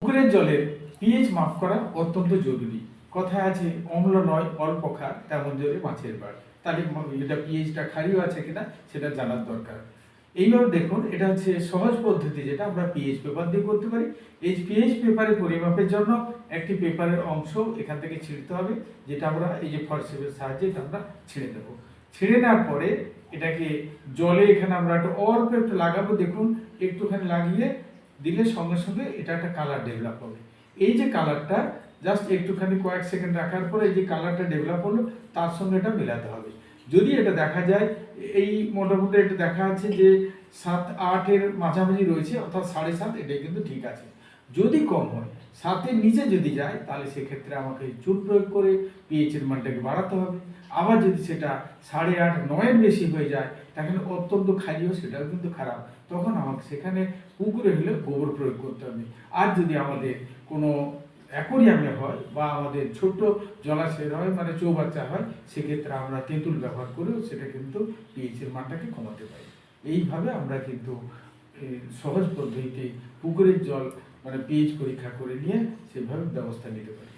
পুকুরের জলের পিএইচ মাপ করা অত্যন্ত জরুরি। কথায় আছে অম্ল নয় অল্প খা, তেমন জলে মাছের বাড়। তাহলে এটা পিএইচটা ক্ষারীয় আছে কিনা সেটা জানার দরকার। এইভাবে দেখুন, এটা হচ্ছে সহজ পদ্ধতি যেটা আমরা পিএইচ পেপার দিয়ে করতে পারি। এই পিএইচ পেপারের পরিমাপের জন্য একটি পেপারের অংশ এখান থেকে ছিঁড়তে হবে, যেটা আমরা এই যে ফরসেপের সাহায্যে এটা আমরা ছিঁড়ে দেবো। ছিঁড়ে নেওয়ার পরে এটাকে জলে এখানে আমরা একটু অল্প একটু লাগাবো। দেখুন, একটুখানি লাগিয়ে দিলে সঙ্গে সঙ্গে এটা একটা কালার ডেভেলপ হবে। এই যে কালারটা জাস্ট একটুখানি কয়েক সেকেন্ড রাখার পরে এই যে কালারটা ডেভেলপ হলো, তার সঙ্গে এটা মেলাতে হবে। যদি এটা দেখা যায়, এই মোটামুটি এটা দেখা যাচ্ছে যে 7-8-এর মাঝামাঝি রয়েছে, অর্থাৎ 7.5, এটাই কিন্তু ঠিক আছে। যদি কম হয়, 7-এর নিচে যদি যায়, তাহলে সেক্ষেত্রে আমাকে চুন প্রয়োগ করে পিএইচের মানটাকে বাড়াতে হবে। আবার যদি সেটা 8.5-9-এর বেশি হয়ে যায়, তখন অত্যন্ত ক্ষারীয়, সেটাও কিন্তু খারাপ। তখন আমাকে সেখানে পুকুরে হলে গোবর প্রয়োগ করতে হবে। আর যদি আমাদের কোনো অ্যাকোরিয়ামে হয় বা আমাদের ছোট জলাশয় হয়, মানে চৌবাচ্চা হয়, সেক্ষেত্রে আমরা তেঁতুল ব্যবহার করেও সেটা কিন্তু পিএইচের মানটাকে কমাতে পারি। এইভাবে আমরা কিন্তু সহজ পদ্ধতিতে পুকুরের জল মানে পিএইচ পরীক্ষা করে নিয়ে সেভাবে ব্যবস্থা নিতে পারি।